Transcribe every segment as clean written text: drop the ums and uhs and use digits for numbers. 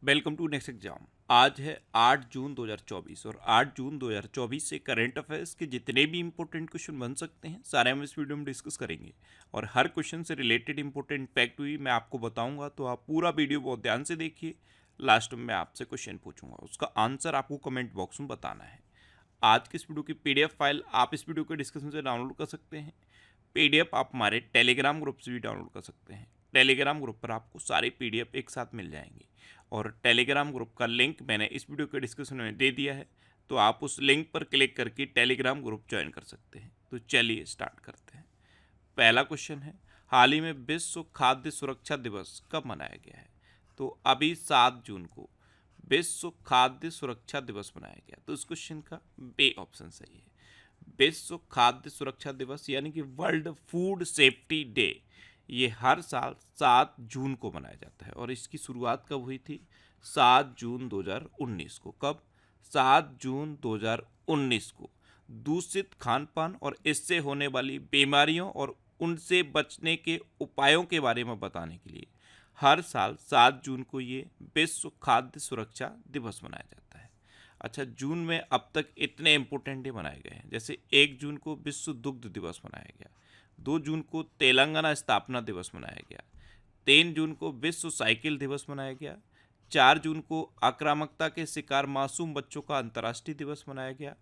Welcome to next exam. आज है 8 जून 2024 और 8 जून 2024 से करंट अफेयर्स के जितने भी इंपॉर्टेंट क्वेश्चन बन सकते हैं सारे हम इस वीडियो में डिस्कस करेंगे। और हर क्वेश्चन से रिलेटेड इंपॉर्टेंट फैक्ट भी मैं आपको बताऊंगा, तो आप पूरा वीडियो बहुत ध्यान से देखिए। लास्ट में मैं आपसे क्वेश्चन पूछूंगा, उसका आंसर आपको कमेंट बॉक्स में बताना है। आज की इस वीडियो की PDF फाइल आप इस वीडियो के डिस्कशन से डाउनलोड कर सकते हैं। PDF आप हमारे टेलीग्राम ग्रुप से भी डाउनलोड कर सकते हैं। टेलीग्राम ग्रुप पर आपको सारे PDF एक साथ मिल जाएंगे और टेलीग्राम ग्रुप का लिंक मैंने इस वीडियो के डिस्क्रिप्शन में दे दिया है, तो आप उस लिंक पर क्लिक करके टेलीग्राम ग्रुप ज्वाइन कर सकते हैं। तो चलिए स्टार्ट करते हैं। पहला क्वेश्चन है, हाल ही में विश्व खाद्य सुरक्षा दिवस कब मनाया गया है? तो अभी 7 जून को विश्व खाद्य सुरक्षा दिवस मनाया गया। तो इस क्वेश्चन का बी ऑप्शन सही है। विश्व खाद्य सुरक्षा दिवस यानी कि वर्ल्ड फूड सेफ्टी डे, ये हर साल 7 जून को मनाया जाता है। और इसकी शुरुआत कब हुई थी? 7 जून 2019 को। कब? 7 जून 2019 को। दूषित खान पान और इससे होने वाली बीमारियों और उनसे बचने के उपायों के बारे में बताने के लिए हर साल 7 जून को ये विश्व खाद्य सुरक्षा दिवस मनाया जाता है। अच्छा, जून में अब तक इतने इम्पोर्टेंट डे मनाए गए हैं, जैसे 1 जून को विश्व दुग्ध दिवस मनाया गया, 2 जून को तेलंगाना स्थापना दिवस मनाया गया, 3 जून को विश्व साइकिल दिवस मनाया गया, 4 जून को आक्रामकता के शिकार मासूम बच्चों का अंतर्राष्ट्रीय दिवस मनाया गया,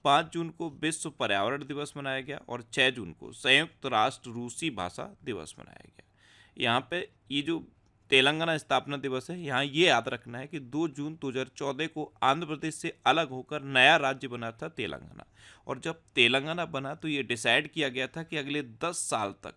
5 जून को विश्व पर्यावरण दिवस मनाया गया और 6 जून को संयुक्त राष्ट्र रूसी भाषा दिवस मनाया गया। यहाँ पे ये जो तेलंगाना स्थापना दिवस है, यहाँ ये याद रखना है कि 2 जून 2014 को आंध्र प्रदेश से अलग होकर नया राज्य बना था तेलंगाना। और जब तेलंगाना बना तो ये डिसाइड किया गया था कि अगले 10 साल तक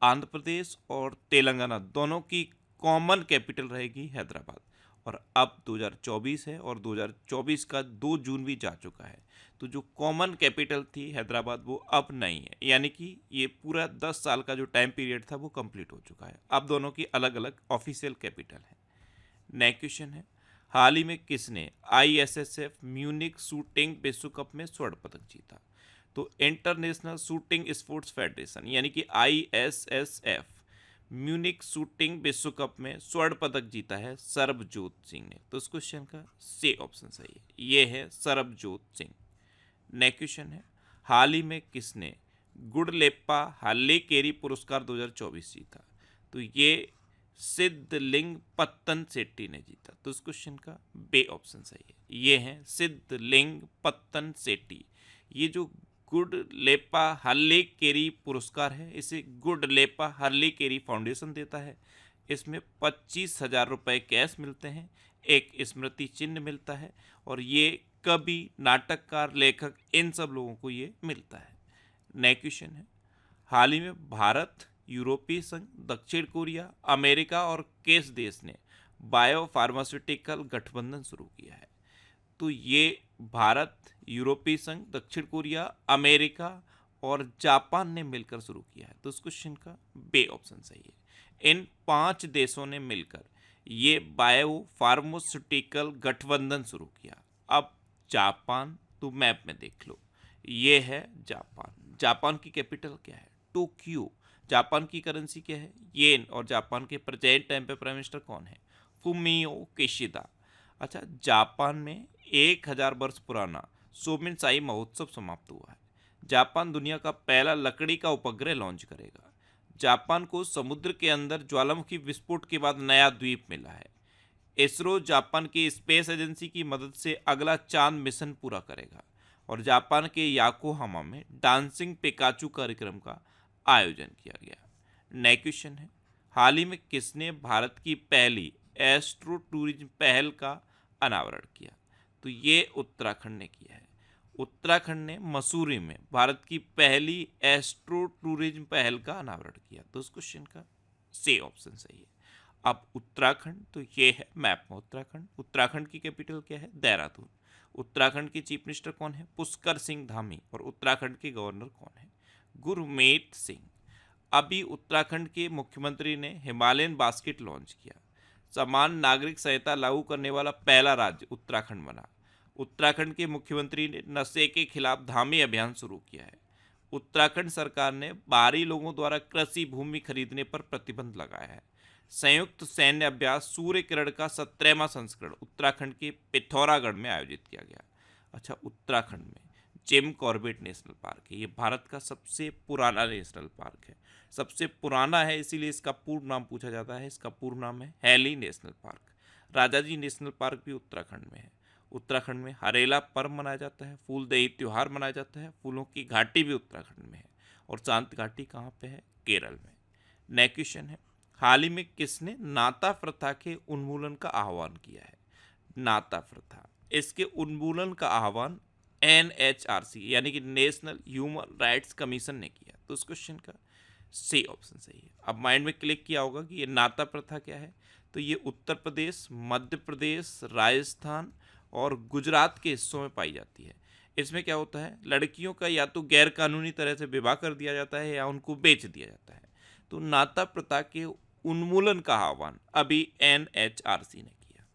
आंध्र प्रदेश और तेलंगाना दोनों की कॉमन कैपिटल रहेगी हैदराबाद। और अब 2024 है और 2024 का 2 जून भी जा चुका है, तो जो कॉमन कैपिटल थी हैदराबाद वो अब नहीं है, यानी कि ये पूरा 10 साल का जो टाइम पीरियड था वो कंप्लीट हो चुका है। अब दोनों की अलग अलग ऑफिशियल कैपिटल है। नेक्स्ट क्वेश्चन है, हाल ही में किसने ISSF म्यूनिक शूटिंग विश्व कप में स्वर्ण पदक जीता? तो इंटरनेशनल शूटिंग स्पोर्ट्स फेडरेशन यानी कि ISSF म्यूनिक शूटिंग विश्व कप में स्वर्ण पदक जीता है सरबजोत सिंह ने। तो इस क्वेश्चन का सी ऑप्शन सही है, ये है सरबजोत सिंह। नेक्स्ट क्वेश्चन है, हाल ही में किसने गुडलेप्पा हल्लेकेरी पुरस्कार 2024 जीता? तो ये सिद्धलिंग पत्तन सेट्टी ने जीता। तो इस क्वेश्चन का बे ऑप्शन सही है, ये है सिद्धलिंग पत्तन सेट्टी। ये जो गुड लेपा हल्लेकेरी पुरस्कार है, इसे गुड लेपा हल्लेकेरी फाउंडेशन देता है। इसमें 25,000 रुपये कैश मिलते हैं, एक स्मृति चिन्ह मिलता है और ये कवि, नाटककार, लेखक, इन सब लोगों को ये मिलता है। नेक्स्ट क्वेश्चन है, हाल ही में भारत, यूरोपीय संघ, दक्षिण कोरिया, अमेरिका और किस देश ने बायो फार्मास्यूटिकल गठबंधन शुरू किया है? तो ये भारत, यूरोपीय संघ, दक्षिण कोरिया, अमेरिका और जापान ने मिलकर शुरू किया है। तो इस क्वेश्चन का बे ऑप्शन सही है। इन 5 देशों ने मिलकर ये बायो फार्मास्यूटिकल गठबंधन शुरू किया। अब जापान, तो मैप में देख लो, ये है जापान। जापान की कैपिटल क्या है? टोक्यो। जापान की करेंसी क्या है? येन। और जापान के प्रेजेंट टाइम पे प्राइम मिनिस्टर कौन है? Fumio Kishida. अच्छा, जापान में 1000 वर्ष पुराना सोमिनसाई महोत्सव समाप्त हुआ है। जापान दुनिया का पहला लकड़ी का उपग्रह लॉन्च करेगा। जापान को समुद्र के अंदर ज्वालामुखी विस्फोट के बाद नया द्वीप मिला है। इसरो जापान की स्पेस एजेंसी की मदद से अगला चांद मिशन पूरा करेगा। और जापान के याकोहामा में डांसिंग पिकाचू कार्यक्रम का आयोजन किया गया। नेक्स्ट क्वेश्चन है, हाल ही में किसने भारत की पहली एस्ट्रो टूरिज्म पहल का अनावरण किया? तो ये उत्तराखंड ने किया है। उत्तराखंड ने मसूरी में भारत की पहली एस्ट्रो टूरिज्म पहल का अनावरण किया। तो इस क्वेश्चन का सी ऑप्शन सही है। अब उत्तराखंड, तो ये है मैप में उत्तराखंड। उत्तराखंड की कैपिटल क्या है? देहरादून। उत्तराखंड के चीफ मिनिस्टर कौन है? पुष्कर सिंह धामी। और उत्तराखंड के गवर्नर कौन है? गुरमीत सिंह। अभी उत्तराखंड के मुख्यमंत्री ने हिमालयन बास्केट लॉन्च किया। समान नागरिक संहिता लागू करने वाला पहला राज्य उत्तराखंड बना। उत्तराखंड के मुख्यमंत्री ने नशे के खिलाफ धामी अभियान शुरू किया है। उत्तराखंड सरकार ने बाहरी लोगों द्वारा कृषि भूमि खरीदने पर प्रतिबंध लगाया है। संयुक्त सैन्य अभ्यास सूर्य किरण का 17वां संस्करण उत्तराखंड के पिथौरागढ़ में आयोजित किया गया। अच्छा, उत्तराखंड में जिम कॉर्बेट नेशनल पार्क है। ये भारत का सबसे पुराना नेशनल पार्क है। सबसे पुराना है इसीलिए इसका पूर्ण नाम पूछा जाता है। इसका पूर्ण नाम है Hailey National Park. Rajaji National Park भी उत्तराखंड में है। उत्तराखंड में हरेला पर्व मनाया जाता है। फूलदेई त्योहार मनाया जाता है। फूलों की घाटी भी उत्तराखंड में है। और शांत घाटी कहाँ पे है? केरल में। नेक्स्ट क्वेश्चन है, हाल ही में किसने नाता प्रथा के उन्मूलन का आह्वान किया है? नाता प्रथा, इसके उन्मूलन का आह्वान NHRC यानी कि नेशनल ह्यूमन राइट्स कमीशन ने किया। तो उस क्वेश्चन का सी ऑप्शन सही है। अब माइंड में क्लिक किया होगा कि ये नाता प्रथा क्या है। तो ये उत्तर प्रदेश, मध्य प्रदेश, राजस्थान और गुजरात के हिस्सों में पाई जाती है। इसमें क्या होता है, लड़कियों का या तो गैर कानूनी तरह से विवाह कर दिया जाता है या उनको बेच दिया जाता है। तो नाता प्रथा के उन्मूलन का आह्वान अभी NHRC ने किया।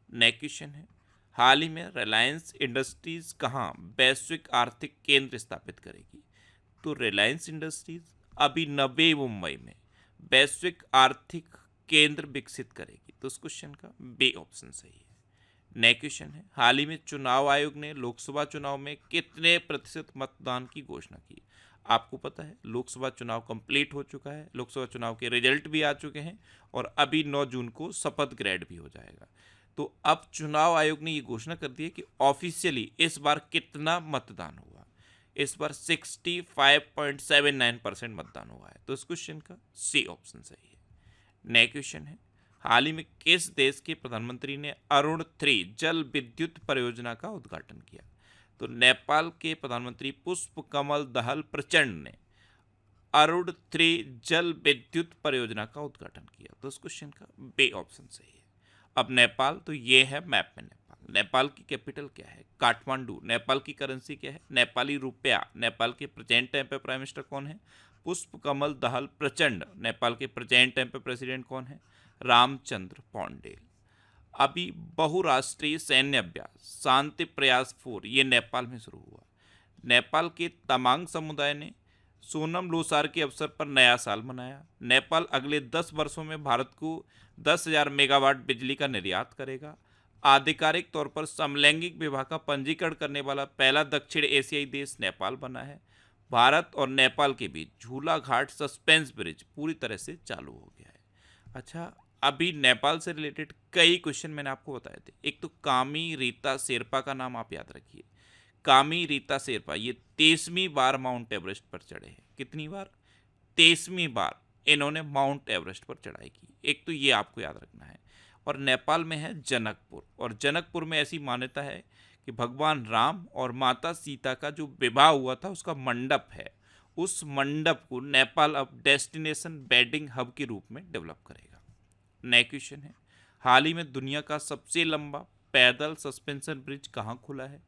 नेक्स्ट क्वेश्चन है, हाल ही में रिलायंस इंडस्ट्रीज कहाँ वैश्विक आर्थिक केंद्र स्थापित करेगी? तो रिलायंस इंडस्ट्रीज अभी नवी मुंबई में वैश्विक आर्थिक केंद्र विकसित करेगी। तो उस क्वेश्चन का बी ऑप्शन सही है। नेक्स्ट क्वेश्चन है, हाल ही में चुनाव आयोग ने लोकसभा चुनाव में कितने प्रतिशत मतदान की घोषणा की? आपको पता है लोकसभा चुनाव कंप्लीट हो चुका है। लोकसभा चुनाव के रिजल्ट भी आ चुके हैं और अभी 9 जून को शपथ ग्रहण भी हो जाएगा। तो अब चुनाव आयोग ने ये घोषणा कर दी है कि ऑफिशियली इस बार कितना मतदान हुआ। इस बार 65.79% मतदान हुआ है। तो इस क्वेश्चन का सी ऑप्शन सही है। नेक्स्ट क्वेश्चन है, हाल ही में किस देश के प्रधानमंत्री ने अरुण 3 जल विद्युत परियोजना का उद्घाटन किया? तो नेपाल के प्रधानमंत्री पुष्प कमल दहल प्रचंड ने अरुण 3 जल विद्युत परियोजना का उद्घाटन किया। तो इस क्वेश्चन का बी ऑप्शन सही है। अब नेपाल, तो ये है मैप में नेपाल। नेपाल की कैपिटल क्या है? काठमांडू। नेपाल की करेंसी क्या है? नेपाली रुपया। नेपाल के प्रेजेंट टाइम पे प्राइम मिनिस्टर कौन है? पुष्प कमल दहल प्रचंड। नेपाल के प्रेजेंट टाइम पे प्रेसिडेंट कौन है? रामचंद्र पौंडेल। अभी बहुराष्ट्रीय सैन्य अभ्यास शांति प्रयास 4 ये नेपाल में शुरू हुआ। नेपाल के तमांग समुदाय ने सोनम लोसार के अवसर पर नया साल मनाया। नेपाल अगले 10 वर्षों में भारत को 10,000 मेगावाट बिजली का निर्यात करेगा। आधिकारिक तौर पर समलैंगिक विवाह का पंजीकरण करने वाला पहला दक्षिण एशियाई देश नेपाल बना है। भारत और नेपाल के बीच झूला घाट सस्पेंस ब्रिज पूरी तरह से चालू हो गया है। अच्छा, अभी नेपाल से रिलेटेड कई क्वेश्चन मैंने आपको बताए थे। एक तो कामी रीता शेरपा का नाम आप याद रखिए। कामी रीता शेरपा ये 23वीं बार माउंट एवरेस्ट पर चढ़े हैं। कितनी बार? 23वीं बार इन्होंने माउंट एवरेस्ट पर चढ़ाई की। एक तो ये आपको याद रखना है। और नेपाल में है जनकपुर, और जनकपुर में ऐसी मान्यता है कि भगवान राम और माता सीता का जो विवाह हुआ था उसका मंडप है। उस मंडप को नेपाल अब डेस्टिनेशन वेडिंग हब के रूप में डेवलप करेगा। नेक्स्ट क्वेश्चन है, हाल ही में दुनिया का सबसे लंबा पैदल सस्पेंशन ब्रिज कहाँ खुला है?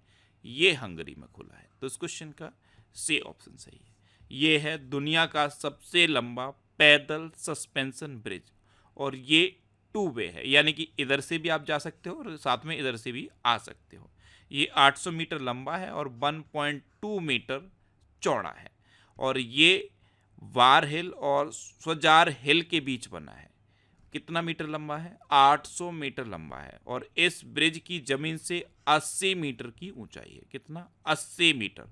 ये हंगरी में खुला है। तो इस क्वेश्चन का सी ऑप्शन सही है। ये है दुनिया का सबसे लंबा पैदल सस्पेंशन ब्रिज, और ये 2 वे है, यानी कि इधर से भी आप जा सकते हो और साथ में इधर से भी आ सकते हो। ये 800 मीटर लंबा है और 1.2 मीटर चौड़ा है, और ये वार हिल और स्वजार हिल के बीच बना है। कितना मीटर लंबा है? 800 मीटर लंबा है, और इस ब्रिज की जमीन से 80 मीटर की ऊंचाई है। कितना? 80 मीटर।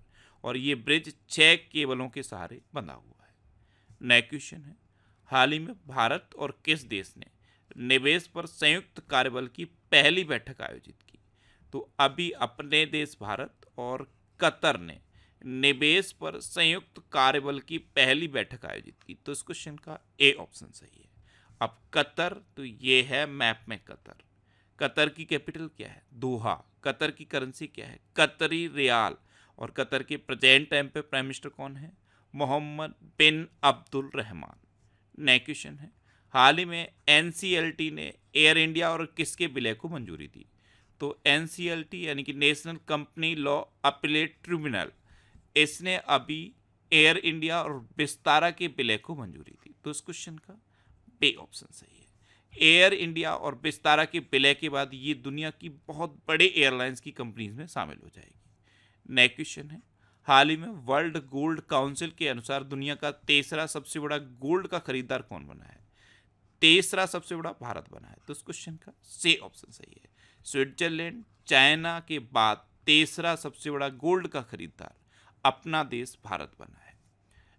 और ये ब्रिज 6 केबलों के सहारे बंधा हुआ है। नेक्स्ट क्वेश्चन है, हाल ही में भारत और किस देश ने निवेश पर संयुक्त कार्यबल की पहली बैठक आयोजित की? तो अभी अपने देश भारत और कतर ने निवेश पर संयुक्त कार्यबल की पहली बैठक आयोजित की। तो इस क्वेश्चन का ए ऑप्शन सही है। अब कतर, तो ये है मैप में कतर। कतर की कैपिटल क्या है? दोहा। कतर की करेंसी क्या है? कतरी रियाल। और कतर के प्रेजेंट टाइम पे प्राइम मिनिस्टर कौन है? मोहम्मद बिन अब्दुल रहमान। नेक्स्ट क्वेश्चन है, हाल ही में NCLT ने एयर इंडिया और किसके विलय को मंजूरी दी? तो NCLT यानी कि national company law appellate tribunal, इसने अभी एयर इंडिया और विस्तारा के विलय को मंजूरी दी। तो इस क्वेश्चन का बी ऑप्शन सही है। एयर इंडिया और विस्तारा के विलय के बाद ये दुनिया की बहुत बड़े एयरलाइंस की कंपनीज में शामिल हो जाएगी। नेक्स्ट क्वेश्चन है, हाल ही में वर्ल्ड गोल्ड काउंसिल के अनुसार दुनिया का तीसरा सबसे बड़ा गोल्ड का खरीदार कौन बना है? तीसरा सबसे बड़ा भारत बना है। तो इस क्वेश्चन का सी ऑप्शन सही है। स्विट्जरलैंड चाइना के बाद तीसरा सबसे बड़ा गोल्ड का खरीदार अपना देश भारत बना है।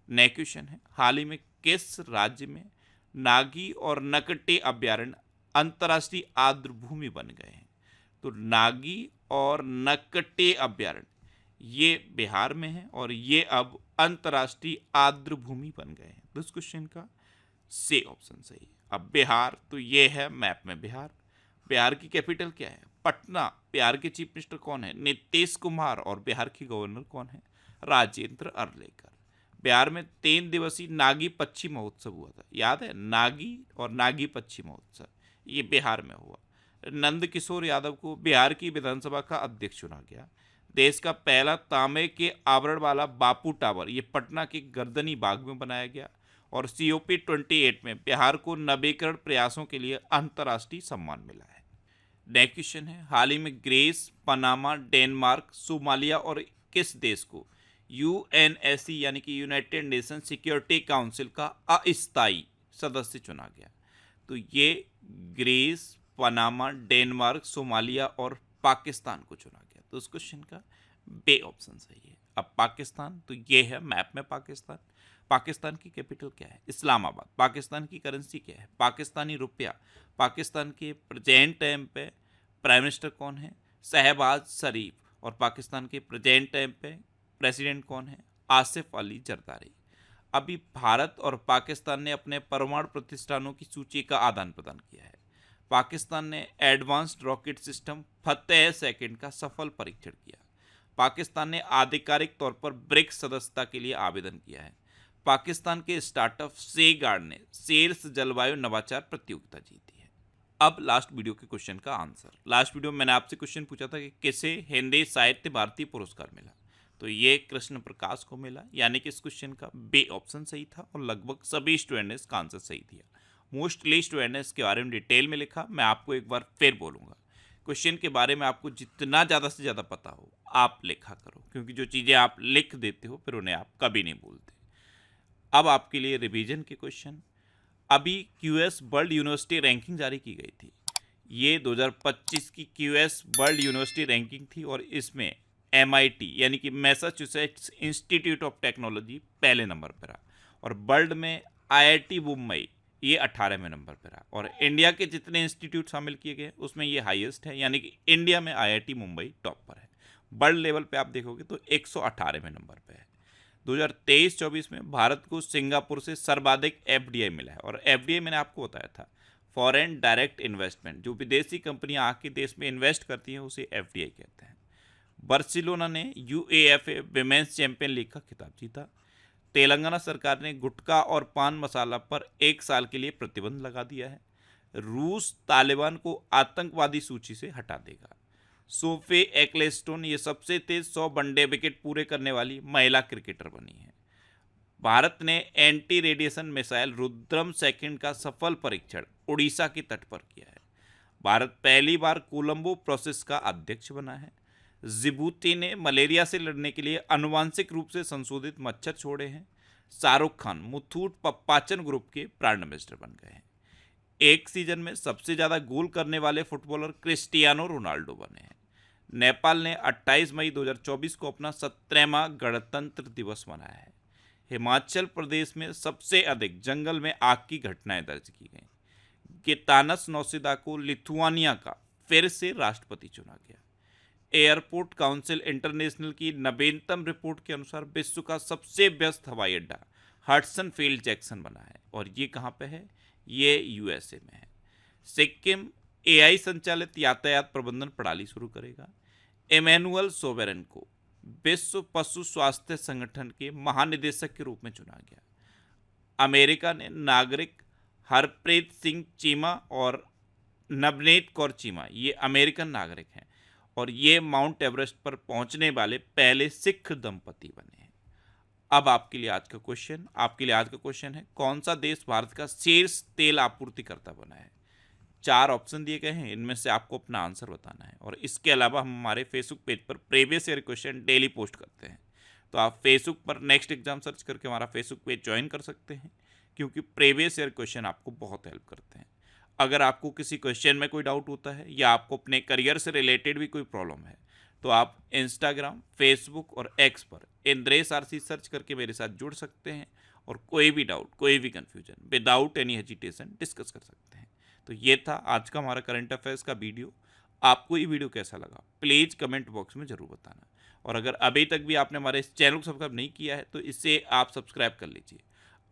नेक्स्ट क्वेश्चन है, हाल ही में किस राज्य में नागी और नकटे अभ्यारण्य अंतर्राष्ट्रीय आर्द्रभूमि बन गए हैं? तो नागी और नकटे अभ्यारण्य ये बिहार में है और ये अब अंतर्राष्ट्रीय आर्द्रभूमि बन गए हैं। तो इस क्वेश्चन का सी ऑप्शन सही है। अब बिहार, तो ये है मैप में बिहार। बिहार की कैपिटल क्या है? पटना। बिहार के चीफ मिनिस्टर कौन है? नीतीश कुमार। और बिहार के गवर्नर कौन है? राजेंद्र अर्लेकर। बिहार में 3 दिवसीय नागी पक्षी महोत्सव हुआ था, याद है? नागी और नागी पक्षी महोत्सव ये बिहार में हुआ। नंद किशोर यादव को बिहार की विधानसभा का अध्यक्ष चुना गया। देश का पहला तांबे के आवरण वाला बापू टावर ये पटना के गर्दनी बाग में बनाया गया। और COP 28 में बिहार को नवीकरण प्रयासों के लिए अंतर्राष्ट्रीय सम्मान मिला है। नेक्स्ट क्वेश्चन है, हाल ही में ग्रीस, पनामा, डेनमार्क, सोमालिया और किस देश को UNSC यानी कि यूनाइटेड नेशन सिक्योरिटी काउंसिल का अस्थायी सदस्य चुना गया? तो ये ग्रीस, पनामा, डेनमार्क, सोमालिया और पाकिस्तान को चुना गया। तो उस क्वेश्चन का बे ऑप्शन सही है। अब पाकिस्तान, तो ये है मैप में पाकिस्तान। पाकिस्तान की कैपिटल क्या है? इस्लामाबाद। पाकिस्तान की करेंसी क्या है? पाकिस्तानी रुपया। पाकिस्तान के प्रेजेंट टाइम पे प्राइम मिनिस्टर कौन है? शहबाज शरीफ। और पाकिस्तान के प्रेजेंट टाइम पे प्रेसिडेंट कौन है? आसिफ अली जरदारी। अभी भारत और पाकिस्तान ने अपने परमाणु प्रतिष्ठानों की सूची का आदान प्रदान किया है। पाकिस्तान ने एडवांस्ड रॉकेट सिस्टम फतेह सेकंड का सफल परीक्षण किया। पाकिस्तान ने आधिकारिक तौर पर ब्रिक्स सदस्यता के लिए आवेदन किया है। पाकिस्तान के स्टार्टअप सेगार्ड ने शीर्ष जलवायु नवाचार प्रतियोगिता जीती है। अब लास्ट वीडियो के क्वेश्चन का आंसर। लास्ट वीडियो में मैंने आपसे क्वेश्चन पूछा था कि किसे हिंदी साहित्य भारती पुरस्कार मिला? तो ये कृष्ण प्रकाश को मिला, यानी कि इस क्वेश्चन का बे ऑप्शन सही था और लगभग सभी स्टूडेंट ने इसका आंसर सही दिया। मोस्टली स्टूडेंट ने इसके बारे में डिटेल में लिखा। मैं आपको एक बार फिर बोलूँगा, क्वेश्चन के बारे में आपको जितना ज़्यादा से ज़्यादा पता हो आप लिखा करो, क्योंकि जो चीज़ें आप लिख देते हो फिर उन्हें आप कभी नहीं भूलते। अब आपके लिए रिवीजन के क्वेश्चन। अभी QS वर्ल्ड यूनिवर्सिटी रैंकिंग जारी की गई थी। ये 2025 की QS वर्ल्ड यूनिवर्सिटी रैंकिंग थी और इसमें MIT यानी कि मैसाचुसेट्स इंस्टीट्यूट ऑफ टेक्नोलॉजी पहले नंबर पर रहा और वर्ल्ड में IIT मुंबई ये 18वें नंबर पर रहा। और इंडिया के जितने इंस्टीट्यूट शामिल किए गए उसमें ये हाईएस्ट है, यानी कि इंडिया में IIT मुंबई टॉप पर है। वर्ल्ड लेवल पे आप देखोगे तो 118वें नंबर पे है। 2023-24 में भारत को सिंगापुर से सर्वाधिक FDI मिला है। और FDI मैंने आपको बताया था, फॉरेन डायरेक्ट इन्वेस्टमेंट, जो विदेशी कंपनियां आके देश में इन्वेस्ट करती हैं उसे FDI कहते हैं। बार्सिलोना ने UEFA विमेंस चैंपियन लीग का खिताब जीता। तेलंगाना सरकार ने गुटखा और पान मसाला पर 1 साल के लिए प्रतिबंध लगा दिया है। रूस तालिबान को आतंकवादी सूची से हटा देगा। सोफे एक्लेस्टोन ये सबसे तेज 100 वनडे विकेट पूरे करने वाली महिला क्रिकेटर बनी है। भारत ने anti radiation missile Rudram second का सफल परीक्षण उड़ीसा के तट पर किया है। भारत पहली बार कोलंबो प्रोसेस का अध्यक्ष बना है। जिबूती ने मलेरिया से लड़ने के लिए आनुवांशिक रूप से संशोधित मच्छर छोड़े हैं। शाहरुख खान मुथूट पप्पाचन ग्रुप के ब्रांड एम्बेसडर बन गए हैं। एक सीजन में सबसे ज़्यादा गोल करने वाले फुटबॉलर क्रिस्टियानो रोनाल्डो बने हैं। नेपाल ने 28 मई 2024 को अपना 17वां गणतंत्र दिवस मनाया है। हिमाचल प्रदेश में सबसे अधिक जंगल में आग की घटनाएं दर्ज की गई। गितानस नौसेदा को लिथुआनिया का फिर से राष्ट्रपति चुना गया। एयरपोर्ट काउंसिल इंटरनेशनल की नवीनतम रिपोर्ट के अनुसार विश्व का सबसे व्यस्त हवाई अड्डा हडसन फील्ड जैक्सन बना है। और ये कहाँ पे है? ये USA में है। सिक्किम AI संचालित यातायात प्रबंधन प्रणाली शुरू करेगा। इमैनुअल सोवेरन को विश्व पशु स्वास्थ्य संगठन के महानिदेशक के रूप में चुना गया। अमेरिका ने नागरिक हरप्रीत सिंह चीमा और नवनीत कौर चीमा, ये अमेरिकन नागरिक हैं और ये माउंट एवरेस्ट पर पहुंचने वाले पहले सिख दंपति बने हैं। अब आपके लिए आज का क्वेश्चन है, कौन सा देश भारत का शीर्ष तेल आपूर्तिकर्ता बना है? 4 ऑप्शन दिए गए हैं, इनमें से आपको अपना आंसर बताना है। और इसके अलावा हम हमारे फेसबुक पेज पर previous year question daily post करते हैं, तो आप फेसबुक पर नेक्स्ट एग्जाम सर्च करके हमारा फेसबुक पेज ज्वाइन कर सकते हैं। क्योंकि प्रीवियस ईयर क्वेश्चन आपको बहुत हेल्प करते हैं। अगर आपको किसी क्वेश्चन में कोई डाउट होता है या आपको अपने करियर से रिलेटेड भी कोई प्रॉब्लम है तो आप इंस्टाग्राम, फेसबुक और एक्स पर इंद्रेश आरसी सर्च करके मेरे साथ जुड़ सकते हैं और कोई भी डाउट, कोई भी confusion without any hesitation discuss कर सकते हैं। तो ये था आज का हमारा करंट अफेयर्स का वीडियो। आपको ये वीडियो कैसा लगा प्लीज़ कमेंट बॉक्स में ज़रूर बताना। और अगर अभी तक भी आपने हमारे इस चैनल को सब्सक्राइब नहीं किया है तो इसे आप सब्सक्राइब कर लीजिए।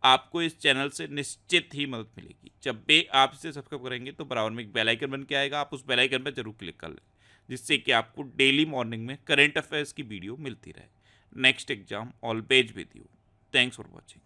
आपको इस चैनल से निश्चित ही मदद मिलेगी। जब भी आप इसे सब्सक्राइब करेंगे तो बराबर में एक बेल आइकन बन के आएगा, आप उस बेल आइकन पर जरूर क्लिक कर लें, जिससे कि आपको डेली मॉर्निंग में करंट अफेयर्स की वीडियो मिलती रहे। Next exam always with you. Thanks for watching.